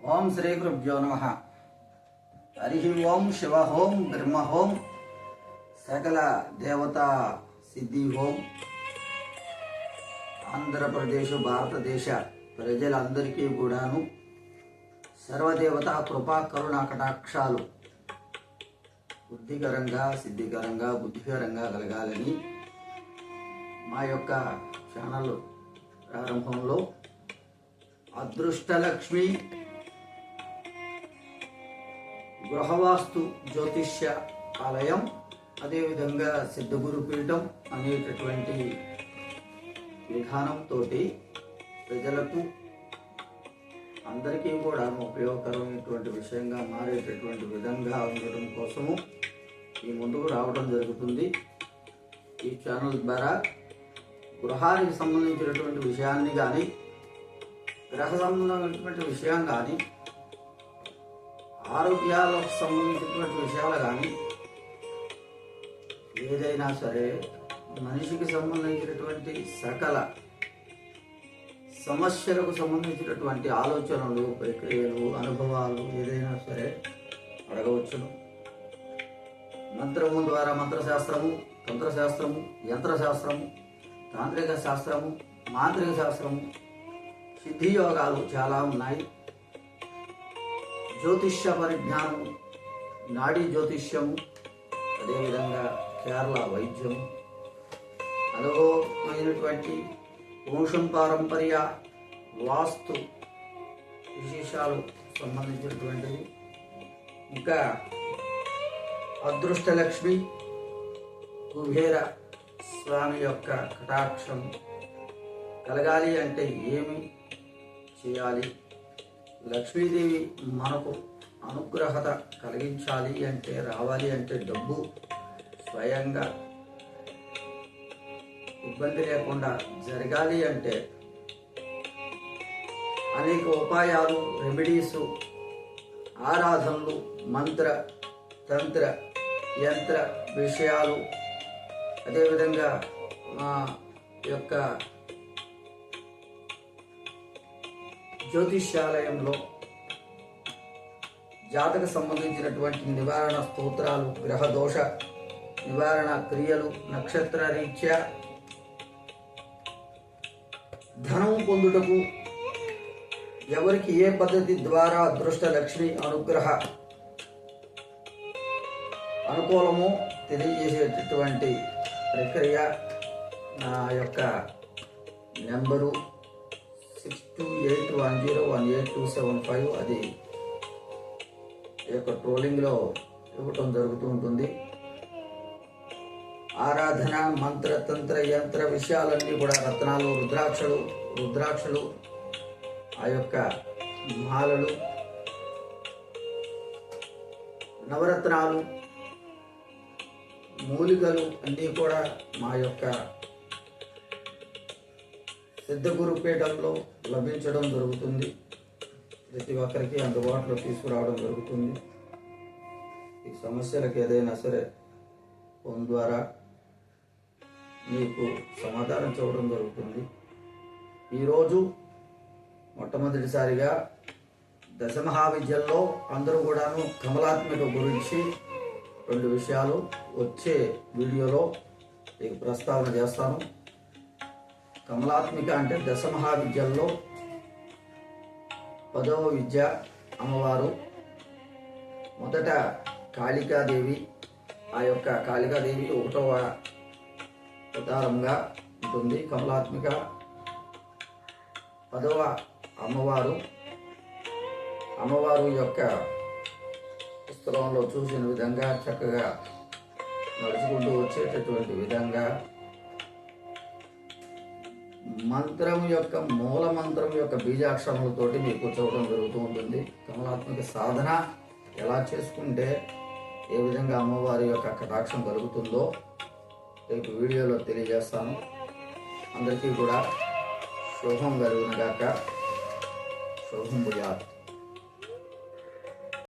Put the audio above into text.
ఓం శ్రీ గురుభ్యో నమః. హరి ఓం శివ ఓం బ్రహ్మ ఓం సకల దేవతా సిద్ధి ఓం. ఆంధ్రప్రదేశ్ భారతదేశ ప్రజలందరికీ కూడాను సర్వదేవతా కృపా కరుణా కటాక్షాలు బుద్ధికరంగా సిద్ధికరంగా బుద్ధికరంగా కలగాలని మా యొక్క ఛానల్ ప్రారంభంలో అదృష్టలక్ష్మి గృహవాస్తు జ్యోతిష్య ఆలయం, అదేవిధంగా సిద్ధగురుపీఠం అనేటటువంటి విధానంతో ప్రజలకు అందరికీ కూడా ఉపయోగకరమైనటువంటి విషయంగా మారేటటువంటి విధంగా ఉండడం కోసము ఈ ముందుకు రావడం జరుగుతుంది. ఈ ఛానల్ ద్వారా గృహానికి సంబంధించినటువంటి విషయాన్ని కానీ, గ్రహ సంబంధించినటువంటి విషయం కానీ, ఆరోగ్యాలకు సంబంధించినటువంటి విషయాలు కానీ, ఏదైనా సరే మనిషికి సంబంధించినటువంటి సకల సమస్యలకు సంబంధించినటువంటి ఆలోచనలు, ప్రక్రియలు, అనుభవాలు ఏదైనా సరే అడగవచ్చును. మంత్రము ద్వారా మంత్రశాస్త్రము, తంత్రశాస్త్రము, యంత్రశాస్త్రము, తాంత్రిక శాస్త్రము, మాంత్రిక శాస్త్రము, సిద్ధి యోగాలు చాలా ఉన్నాయి. జ్యోతిష్య పరిజ్ఞానము, నాడీ జ్యోతిష్యము, అదేవిధంగా కేరళ వైద్యము, అనుభవమైనటువంటి వంశం పారంపర్య వాస్తు విశేషాలు సంబంధించినటువంటివి, ఇంకా అదృష్టలక్ష్మి కుబేర స్వామి యొక్క కటాక్షం కలగాలి అంటే ఏమి చేయాలి, లక్ష్మీదేవి మనకు అనుగ్రహత కలిగించాలి అంటే, రావాలి అంటే, డబ్బు స్వయంగా ఇబ్బంది లేకుండా జరగాలి అంటే అనేక ఉపాయాలు, రెమెడీసు, ఆరాధనలు, మంత్ర తంత్ర యంత్ర విషయాలు, అదేవిధంగా మా యొక్క జ్యోతిష్యాలయంలో జాతక సంబంధించినటువంటి నివారణ స్తోత్రాలు, గ్రహ దోష నివారణ క్రియలు, నక్షత్ర రీత్యా ధనం పొందుటకు ఎవరికి ఏ పద్ధతి ద్వారా అదృష్ట లక్ష్మి అనుగ్రహ అనుకూలమో తెలియజేసేటటువంటి ప్రక్రియ. నా యొక్క నెంబరు 6281018275, అది ఈ యొక్క ట్రోలింగ్లో ఇవ్వటం జరుగుతూ ఉంటుంది. ఆరాధన, మంత్ర తంత్ర యంత్ర విషయాలన్నీ కూడా, రత్నాలు, రుద్రాక్షలు, ఆ యొక్క మాలలు, నవరత్నాలు, మూలికలు అన్నీ కూడా మా యొక్క సిద్ధగురుపీఠంలో లభించడం జరుగుతుంది. ప్రతి ఒక్కరికి అందుబాటులో తీసుకురావడం జరుగుతుంది. ఈ సమస్యలకు ఏదైనా సరే ఫోన్ ద్వారా మీకు సమాధానం చూడడం జరుగుతుంది. ఈరోజు మొట్టమొదటిసారిగా దశమహావిద్యల్లో అందరూ కూడాను కమలాత్మిక గురించి 2 విషయాలు వచ్చే వీడియోలో మీకు ప్రస్తావన చేస్తాను. కమలాత్మిక అంటే దశమహావిద్యల్లో 10వ విద్య అమ్మవారు. మొదట కాళికాదేవి, ఆ యొక్క కాళికాదేవి 1వ అవతారంగా ఉంటుంది. కమలాత్మిక 10వ అమ్మవారు. అమ్మవారు యొక్క పుస్తకంలో చూసిన విధంగా చక్కగా నడుచుకుంటూ వచ్చేటటువంటి విధంగా మంత్రం యొక్క మూల మంత్రం యొక్క బీజాక్షరములతోటి మీకు చూడడం జరుగుతూ ఉంటుంది. కమలాత్మిక సాధన ఎలా చేసుకుంటే ఏ విధంగా అమ్మవారి యొక్క కటాక్షం కలుగుతుందో రేపు వీడియోలో తెలియజేస్తాను. అందరికీ కూడా శుభం కలుగునుగాక. శుభం భూయాత్.